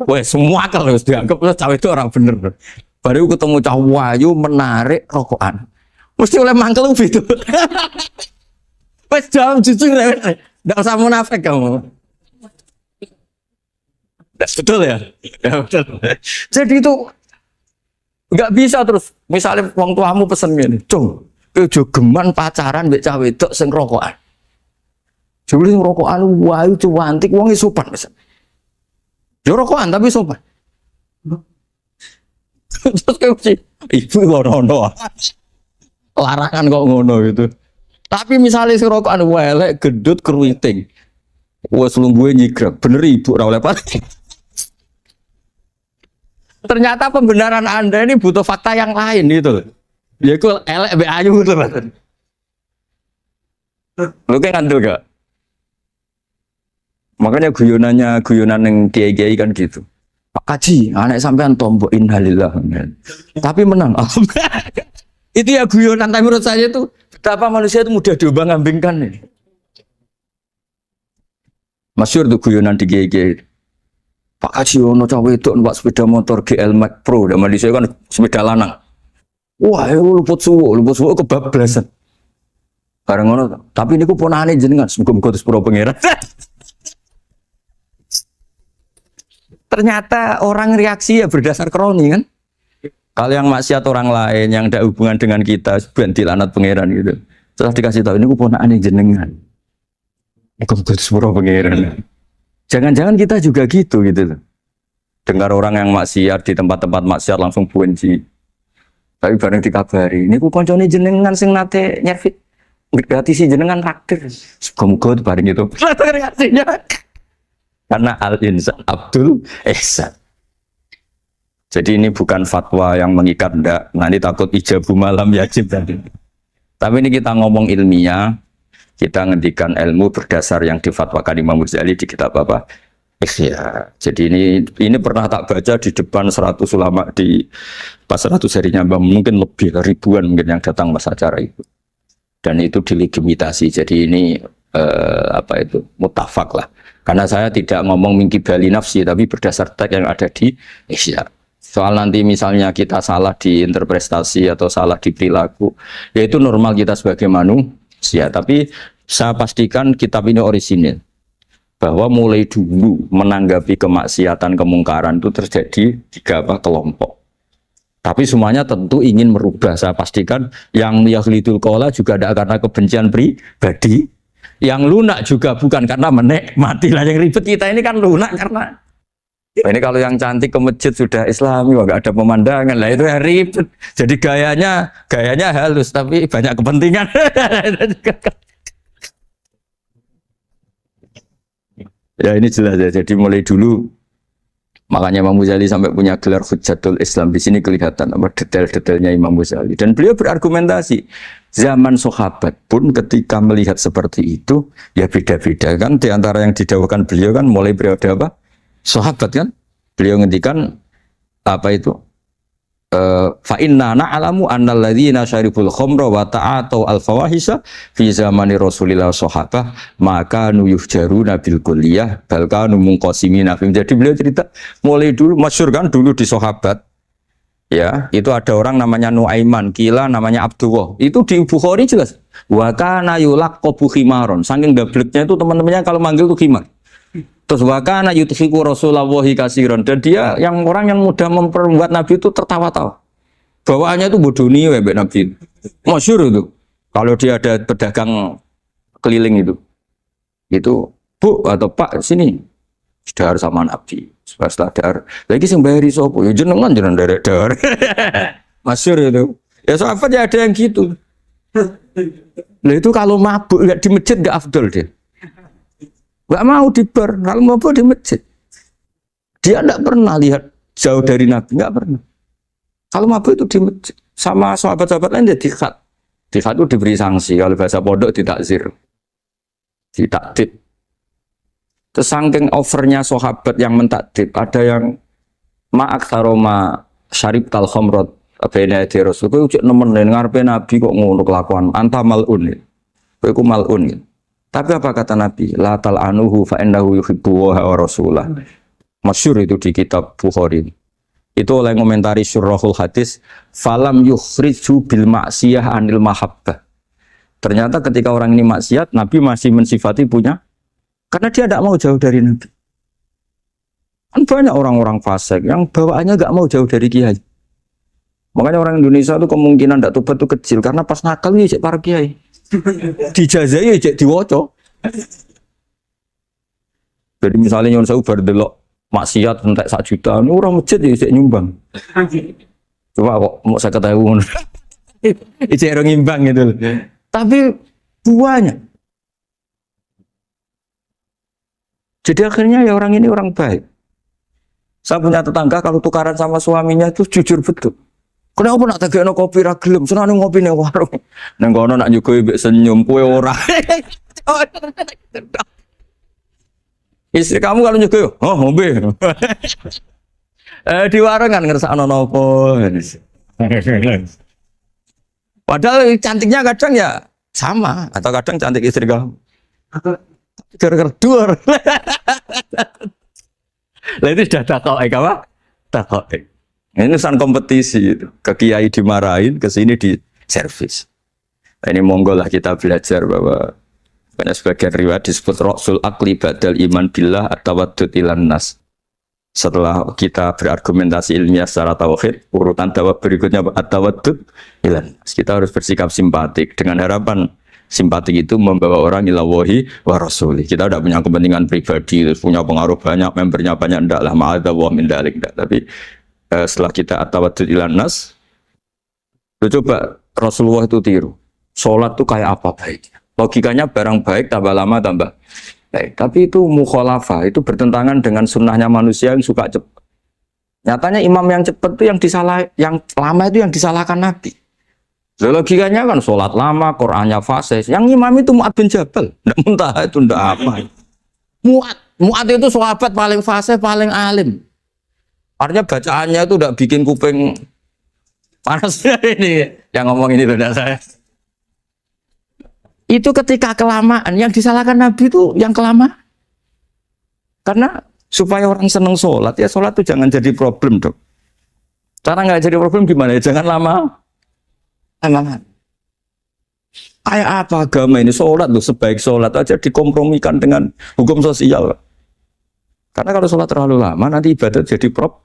Speaker 1: Wah, semua angkel harus dianggap cowok itu orang bener. Baru ketemu cowok wayu menarik rokokan, mesti oleh mangkel gitu. Wes jam jujur, nggak usah munafik kamu. Betul ya? Ya betul. Jadi itu nggak bisa terus. Misalnya wong tuamu pesen gini, cung. Jogeman pacaran mbek cah wedok sing rokokan. Jebule sing rokokan wayu cuantik wong sopan wis. Yo rokokan tapi sopan. Terus kayak sih ibu ngono. Larangan kok ngono gitu. Tapi misalnya sing rokokan elek gedut keriting. Wes lungguhe nyigrek, bener ibu ora oleh pati. Ternyata pembenaran Anda ini butuh fakta yang lain gitu loh. Ya ku elek be ayu gitu Mas. Lu kayak ngandel gak? Makanya guyonan yang kiai-kiai kan gitu. Pak Kaji, anak sampean tombok innalillah. Tapi menang. Itu ya guyonan, tapi menurut saya itu betapa manusia itu mudah diombang-ambingkan nih. Masyhur tuh guyonan di kiai-kiai. Pak Kaji ono cawe itu numpak sepeda motor GL Max Pro, dan di saya kan sepeda lanang. Wah, luput suwo kebablasan. Bareng ngono, tapi niku ponakane jenengan, muga-muga terus pro pangeran. Ternyata orang reaksi ya berdasar kroni kan. Kalau yang maksiat orang lain yang tidak hubungan dengan kita, ben dilanat pangeran gitu. Setelah dikasih tahu ini ku ponakane jenengan. Iku kudu sepuro pangeran. Jangan-jangan kita juga gitu loh. Dengar orang yang maksiat di tempat-tempat maksiat langsung benci. Tapi bareng dikabari, ini ku koncone jenengan sing nate nyervit. Berarti si jenengan raktir. Semoga bareng itu. Reaksinya. Karena al-insan Abdul Ihsan. Jadi ini bukan fatwa yang mengikat ndak. Nanti takut ijabu malam yajib tadi. Tapi ini kita ngomong ilmiah. Kita ngendikan ilmu berdasar yang difatwakan Imam Ghazali di kitab apa? Ihya. Jadi ini pernah tak baca di depan 100 ulama di pas 100 harinya, mungkin lebih ribuan mungkin yang datang pas acara itu. Dan itu dilegitimasi. Jadi ini mutafak lah. Karena saya tidak ngomong mingki bali nafsi, tapi berdasar teks yang ada di Ihya. Soal nanti misalnya kita salah di interpretasi atau salah di perilaku, ya itu normal kita sebagai manusia. Tapi saya pastikan kitab ini orisinil. Bahwa mulai dulu menanggapi kemaksiatan, kemungkaran itu terjadi 3 kelompok. Tapi semuanya tentu ingin merubah. Saya pastikan yang yahlidul qola juga ada karena kebencian pribadi. Yang lunak juga bukan karena menikmati. Lah yang ribet kita ini kan lunak karena ini kalau yang cantik ke masjid sudah Islami, nggak ada pemandangan. Lah itu yang ribet. Jadi gayanya halus tapi banyak kepentingan. Ya ini jelas ya. Jadi mulai dulu makanya Imam Ghazali sampai punya gelar Hujjatul Islam. Di sini kelihatan apa detail-detailnya Imam Ghazali. Dan beliau berargumentasi. Zaman sahabat pun ketika melihat seperti itu ya beda-beda kan. Di antara yang didakwakan beliau kan mulai periode apa? Sahabat kan. Beliau ngendikan apa itu? Fa inna na'lamu annal ladzina syaribul khamra wa ta'atu al fawahisha fi zamani Rasulillah sahabah maka nuyuhjaruna bil kulliyah bal kanu munqasimina. Jadi beliau cerita mulai dulu masyhur kan dulu di sahabat ya, itu ada orang namanya Nuaiman, kila namanya Abdullah. Itu di Bukhari jelas. Wa kana yulaqabu khimaron. Saking gableknya itu teman-temannya kalau manggil itu khimar. Terus wakana yuthiku Rasulullah kasiron, dan dia yang orang yang mudah memperbuat Nabi itu tertawa-tawa. Bawaannya itu bodoni ya Nabi. Masyhur itu. Kalau dia ada pedagang keliling itu Bu atau Pak sini dahar sama Nabi. Setelah dahar lagi sing bayari sapa? Ya jenengan derek dahar. Masyhur itu. Ya sahabat ya ada yang gitu. Lah itu kalau mabuk enggak di masjid enggak afdol dia. Gak mau di bar, kalau mau di masjid. Dia tidak pernah lihat jauh dari Nabi, nggak pernah. Kalau mabuk itu di masjid, sama sahabat-sahabat lain dia dikhat. Dikhat itu diberi sanksi, kalau bahasa pondok ditakzir, ditakdib. Terus saking overnya sahabat yang mentakdib, ada yang ma'aktharoma syarib tal khomrot bena di Rasul. Kau ucap nemenin ngarepe Nabi kok ngono kelakuan, anta malun. Kau malun. Tapi apa kata Nabi? La tal'anuhu fa innahu yuhibbu wa rasulah. Masyhur itu di kitab Bukhari. Itu oleh komentari syurahul hadis, falam yukhriju bil maksiyah anil mahabbah. Ternyata ketika orang ini maksiat, Nabi masih mensifati punya, karena dia tidak mau jauh dari Nabi. Kan banyak orang-orang fasik yang bawaannya nggak mau jauh dari kiai. Makanya orang Indonesia itu kemungkinan tidak tobat itu kecil, karena pas nakal ya cek para kiai. Dijazai ya cek diwoco. Jadi misalnya nyon saya bar delok maksiat entek 1 juta, ini orang masjid ya cek nyumbang. Coba kok mau saya ketahui. Cek orang imbang gitu. Tapi buahnya. Jadi akhirnya ya orang ini orang baik. Saya punya tetangga kalau tukaran sama suaminya itu jujur betul. Kenapa nak tegakno kopi ra gelem, senane ngopi ning warung. Nang kono nak nyugoi mbek senyum kowe ora. Istri kamu kalau nyugoi, oh ngombe. Di warung kan ngersakno nopo. Padahal cantiknya kadang ya sama, atau kadang cantik istri kamu. Gara-gara dur. Lah itu sudah takok apa? Takok. Ini urusan kompetisi, ke kiai dimarahin, ke sini di servis. Nah, ini monggo lah kita belajar bahwa banyak sebagian riwayat disebut Rasul akli badal iman billah atau wadud ilan nas. Setelah kita berargumentasi ilmiah secara tauhid, urutan dakwah berikutnya atau wadud ilan nas. Kita harus bersikap simpatik dengan harapan Simpati itu membawa orang ilawahi wa rasuli. Kita tidak punya kepentingan pribadi, punya pengaruh banyak, membernya banyak, tidak lah, ma'adallah min dalik, tidak. Tapi setelah kita atawadud ilan nas, coba Rasulullah itu tiru. Sholat itu kayak apa baiknya? Logikanya barang baik tambah lama tambah baik. Tapi itu mukhalafah, itu bertentangan dengan sunnahnya manusia yang suka cepat. Nyatanya imam yang cepat itu yang lama itu yang disalahkan Nabi. Logikanya kan sholat lama, Qur'annya fasih. Yang imam itu Mu'ad bin Jabal. Tidak muntah itu, tidak apa. Mu'ad itu sahabat paling fasih, paling alim. Artinya bacaannya itu tidak bikin kuping panas. Ini yang ngomong ini tidak saya. Itu ketika kelamaan, yang disalahkan Nabi itu yang kelamaan. Karena supaya orang senang sholat, ya sholat itu jangan jadi problem dok. Cara nggak jadi problem gimana ya? Jangan lama. Kayak apa agama ini? Sholat loh, sebaik sholat aja dikompromikan dengan hukum sosial. Karena kalau sholat terlalu lama, nanti ibadah jadi problem.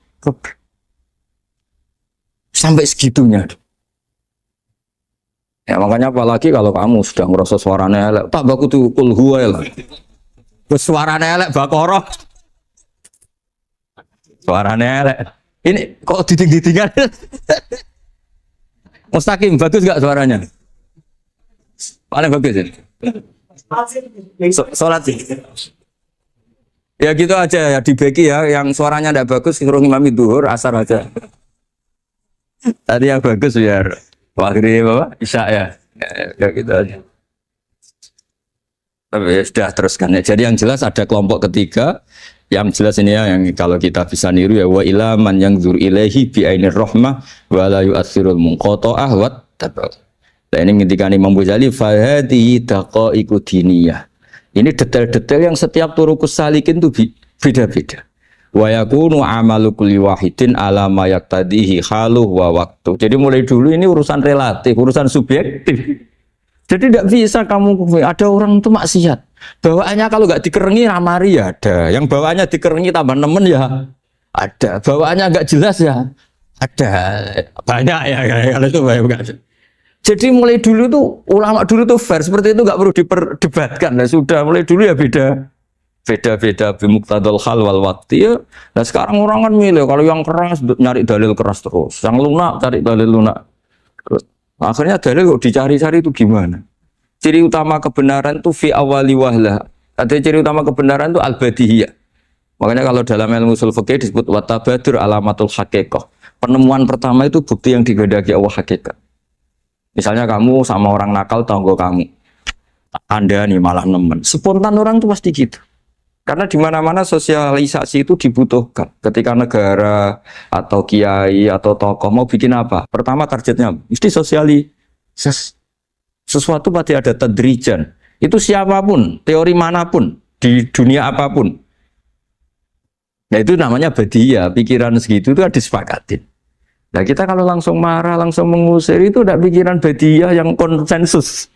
Speaker 1: Sampai segitunya. Ya makanya apalagi kalau kamu sudah ngerasa suaranya elek, tak baku tuh kulhu lah. Terus suaranya elek bakoroh. Suaranya elek. Ini kok diting-ditingan? Mustaqim, bagus gak suaranya? Paling bagus ini. Sholat sih. Ya gitu aja ya, dibagi ya. Yang suaranya tidak bagus, suruh imami duhur, asar aja. Tadi yang bagus biar maghrib apa? Isya ya. Ya gitu aja. Tapi ya sudah teruskan ya. Jadi yang jelas ada kelompok ketiga. Yang jelas ini ya, yang kalau kita bisa niru ya, wa ila man yang zur ilaihi bi ainir rahmah wa la yu'athirul munqata'ah wa tabal. Nah ini ketika Imam Ghazali fa hadhihi daqaiqu diniyah. Ini detail-detail yang setiap turukus salikin itu beda-beda. Wa yakunu amalu kulli wahidin ala ma yaqtadihi haluh wa waktu. Jadi mulai dulu ini urusan relatif, urusan subjektif. Jadi tidak bisa kamu ada orang itu maksiat. Bawaannya kalau nggak dikerengi ramari ya ada. Yang bawaannya dikerengi tambah nemen ya ada. Bawaannya nggak jelas ya ada. Banyak ya kalau itu banyak. Jadi mulai dulu tuh ulama dulu tuh fair seperti itu nggak perlu diperdebatkan. Nah, sudah mulai dulu ya beda bimuqtadal hal wal waqti ya. Nah sekarang orang kan milih kalau yang keras nyari dalil keras terus, yang lunak cari dalil lunak. Terus akhirnya dalil kok dicari-cari itu gimana? Ciri utama kebenaran itu fi awali wahlah. Ada ciri utama kebenaran itu al-badihiyah. Makanya kalau dalam ilmu ushul fikih disebut watabadur alamatul haqiqah. Penemuan pertama itu bukti yang digandaki Allah hakikat. Misalnya kamu sama orang nakal tanggo kamu. Anda nih malah nemen. Spontan orang itu pasti gitu. Karena di mana-mana sosialisasi itu dibutuhkan. Ketika negara atau kiai atau tokoh mau bikin apa? Pertama targetnya mesti sosialisasi. Sesuatu pasti ada tadrijan. Itu siapapun, teori manapun, di dunia apapun. Nah itu namanya badiyah, pikiran segitu itu kan disepakatin. Nah kita kalau langsung marah, langsung mengusir itu tidak pikiran badiyah yang konsensus.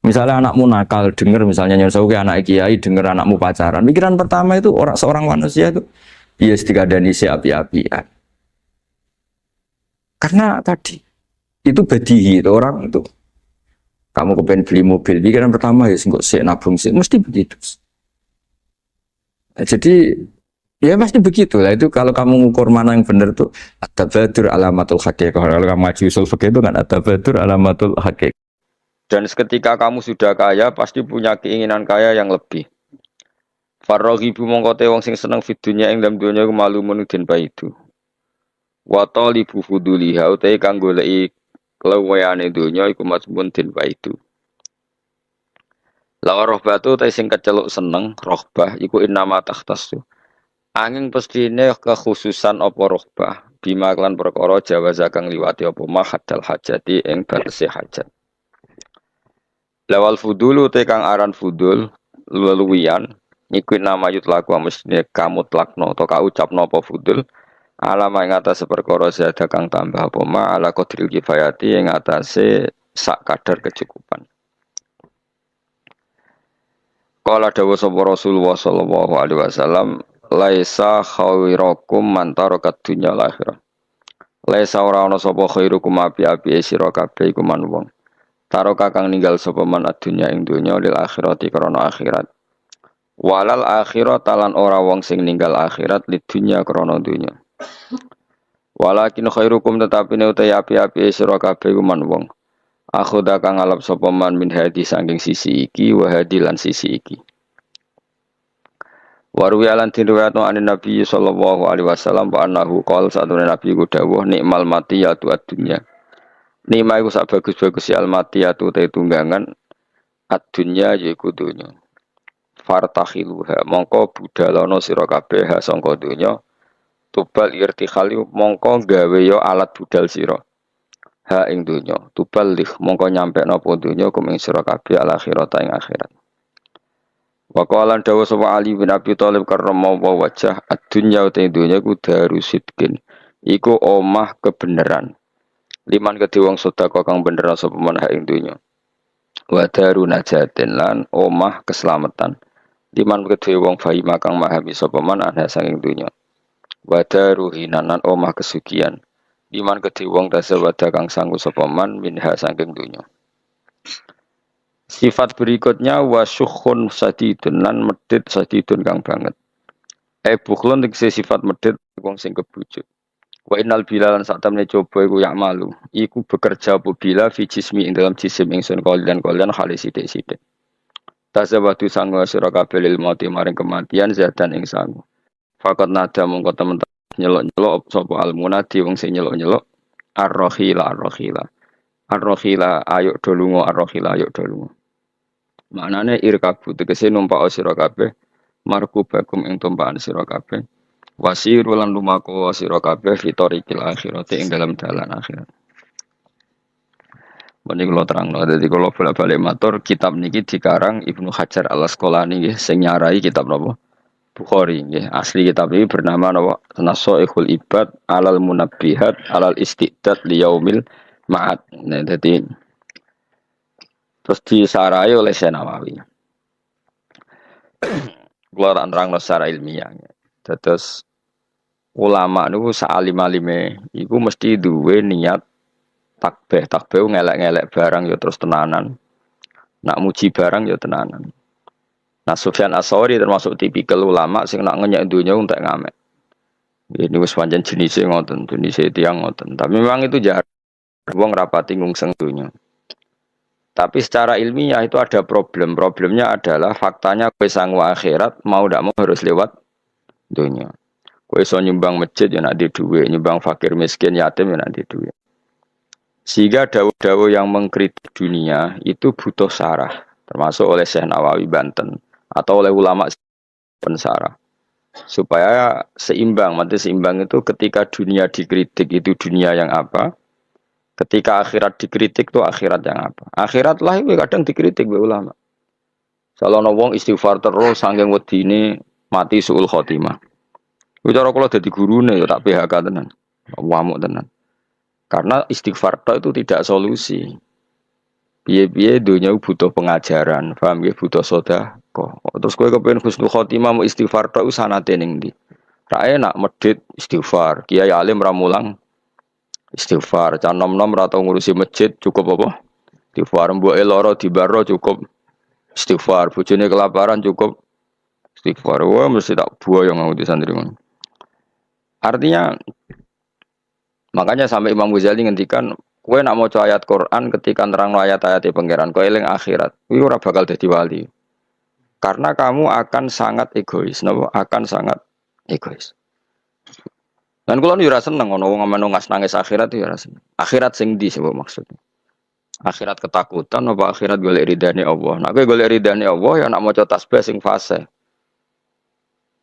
Speaker 1: Misalnya anakmu nakal, dengar misalnya nyuruh anak kiai, dengar anakmu pacaran. Pikiran pertama itu seorang manusia itu, iya sedikadani si api-apian. Karena tadi, itu badihi, itu orang itu. Kamu kepengen beli mobil, pikiran pertama ya nggak sih nabung sih, mesti begitu. Nah, jadi ya pasti begitu lah. Itu kalau kamu mengukur mana yang benar tuh at-tabadur alamatul haqiqah. Kalau kamu ngaji usul fikih itu kan at-tabadur alamatul haqiqah. Dan seketika kamu sudah kaya, pasti punya keinginan kaya yang lebih. Farrohibu mongkote wong sing seneng fidunya ing dalam dunia malumun den baidu. Wa talibu fuduliha utai kang goleki kelewayane dunya iku masbun den baidu. La rohbatu utai sing keceluk seneng rohbah iku innama takhtasu. Angin pestine kekhususan apa rohbah bima klan perkara jawaza kang liwati apa mahadal hajati ing batese hajat. Lawal fudulu te kang aran fudul luwian iku nama yutlaku mestine kamu tlakno atau ka ucapno apa fudul alama ing atase perkara zada kang tambah apa ma ala qadril kifayati ing atase sak kadar kecukupan. Qala dawu sapa Rasulullah sallallahu alaihi wasallam laisa khairakum man tarakat dunya akhirah. Laisa ora ana sapa khairukum api-api sira kabeh iku man wong Taro kakang ninggal sapa man adunya ing donya lil akhirati krana akhirat. Walal akhirat talan ora wong sing ninggal akhirat lid dunya krana donya. Walakin khairukum tetapi ne utai api-api sira kabeh man wong. Akhuda kang ngalap sapa man min hadi saking sisi iki wa hadi lan sisi iki. Warwi alan tinriwayatno anin Nabi sallallahu alaihi wasallam wa annahu qala satune Nabi ku dawuh nikmal matiyatu ad-dunya. Nikmah iku sak bagus-bagus al matiyatu te tunggangan ad-dunya yaiku donya. Fartakhiluha mongko budalono sira kabeh ha sangka donya. Tubal irtikhali mongko gawe yo alat budal sira. Ha ing donya. Tubal lih mongko nyampe napa donya kum ing sira kabeh al akhirat ing akhirat. Wa qala dawu sapa Ali bin Abi Thalib karramallahu wajah ad-dunya uta dunya ku darusidkin iku omah kebenaran liman kedhe wong sedekah kang bener sapa man ha ing dunya wa daru najatin lan omah keselamatan liman kedhe wong fahima kang memahami sapa man ana saking dunya wa daru hinanan omah kesugihan liman kedhe wong tasawada kang sanggup sapa man minha saking dunya. Sifat berikutnya wasyukhun sadidun lan medit sadidun kang banget. Bukhlun tegese sifat medit wong sing kebujuk. Wa innal bilalan sak temne coba iku yak malu. Iku bekerja apa bila fi jismi ing dalam jisim ingsun kalian hale sithik-sithik. Tasawatu sanggo sira kabeh lil mati maring kematian zadan ing sangu. Faqat nada mongko temen-temen nyelok-nyelok sapa al munadi wong sing nyelok-nyelok ar-rakhila ayo do lunga ar-rakhila ayo do lunga. Maknane irkabu tegese numpak sira kabeh markubakum ing tumpakan sira kabeh wasiru lan lumaku sira kabeh fitorikil akhirate ing dalam dalan akhirat. Menika kula terangno dadi kula bolak-balik matur kitab niki dikarang Ibnu Hajar Al-Asqalani nggih sing nyarai kitab napa Bukhari nggih asli kitab iki bernama napa Nasaikhul Ibad alal Munabbihat alal Istidad liyaumil Ma'ad. Nah dadi terus disarai oleh Syekh Nawawi. Kula nerangno secara ilmiah. Terus ulama niku saalim-alime iku mesti duwe niat takbih ngelek-ngelek barang ya terus tenanan. Nak muji barang ya tenanan. Nah Sufyan Ats-Tsauri termasuk tipikal ulama sing nak ngenyek donya entek ngamek. Ini wis pancen jenise ngoten, jenise tiyang ngoten. Tapi memang itu jahat wong rapati ngungseng donya. Tapi secara ilmiah itu ada problem. Problemnya adalah faktanya kowe sangu akhirat mau ndak mau harus lewat dunia. Kowe iso nyumbang masjid ya nak di duit, nyumbang fakir miskin yatim ya nak di duit. Sehingga dawuh-dawuh yang mengkritik dunia itu butuh sarah, termasuk oleh Syekh Nawawi Banten atau oleh ulama pensarah. Supaya seimbang, mati seimbang itu ketika dunia dikritik itu dunia yang apa? Ketika akhirat dikritik itu akhirat yang apa? Akhirat lah itu kadang dikritik oleh ulama. Kalau wong istighfar terus saking wedine mati suul khotimah. Bicara kalau dadi gurune ya tak PHK tenan. Wamuk tenan. Karena istighfar itu tidak solusi. Piye-piye dunia butuh pengajaran, paham ya butuh sedekah. Terus kowe kepengin husnul khotimah mau istighfar itu sanate ning ndi? Ra enak medhit istighfar, kiai alim ra mulang istighfar, can nom-nom ra tau ngurusi masjid cukup apa? Istighfar, mbuke lara dibaro cukup istighfar, bojone kelaparan cukup istighfar. Wah mesti tak buaya nganggo santri ngono. Artinya makanya sampai Imam Ghazali ngendikan kowe nak maca ayat Quran ketika nerangno ayat-ayat pangeran kowe eling akhirat, kuwi ora bakal dadi wali. Karena kamu akan sangat egois, napa? Akan sangat egois. Dan kula yo ora seneng ngono wong nangis nangis akhirat yo ora seneng. Akhirat sing ndi sing maksudnya? Akhirat ketakutan apa akhirat golek ridane Allah? Nek kowe golek ridane Allah ya nak maca tasbih sing fase.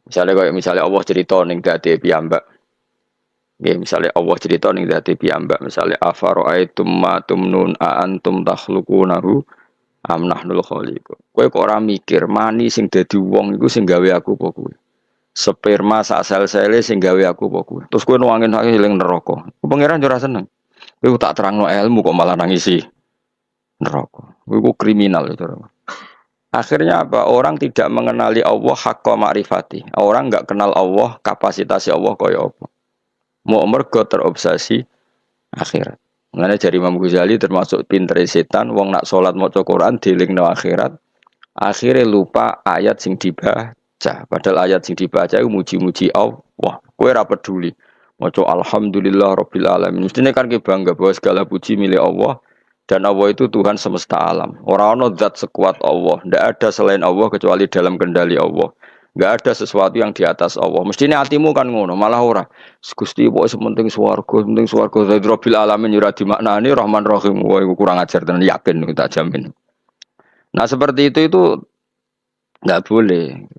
Speaker 1: Misalnya Allah cerita ning dadi piyambak. Nggih, misalnya Allah cerita ning dadi piyambak, misalnya afara'aitum ma tumnun a antum takhluqunahu am nahnul khaliqun. Kowe kok ora mikir mani sing dadi wong iku sing gawe aku apa kowe? Sperma sak sel-sele sing gawe aku apa kowe? Terus kowe nuangin hak eling neraka. Pangeran ora seneng. Kowe tak terangno ilmu kok malah nangisi neraka. Kowe kriminal itu. Akhirnya apa? Orang tidak mengenali Allah haqqa ma'rifati. Orang enggak kenal Allah, kapasitas Allah kaya apa. Mau mergo terobsesi akhirat. Mengenai jari Imam Ghazali termasuk pinter setan, wong nak sholat maca Quran dilingno akhirat, akhirnya lupa ayat sing dibaca. Padahal ayat sing dibaca itu muji-muji Allah. Kowe ora peduli. Maca alhamdulillah rabbil alamin. Mestinya kan kita bangga bahwa segala puji milik Allah dan Allah itu Tuhan semesta alam. Orang ono zat sekuat Allah, tidak ada selain Allah kecuali dalam kendali Allah. Enggak ada sesuatu yang di atas Allah. Mestinya hatimu kan ngono, malah ora. Gusti pokoke sementing swarga dari rabbil alamin ora dimaknani Rahman Rahim. Wah, iku kurang ajar tenan yakin tak jamin. Nah, seperti itu enggak boleh.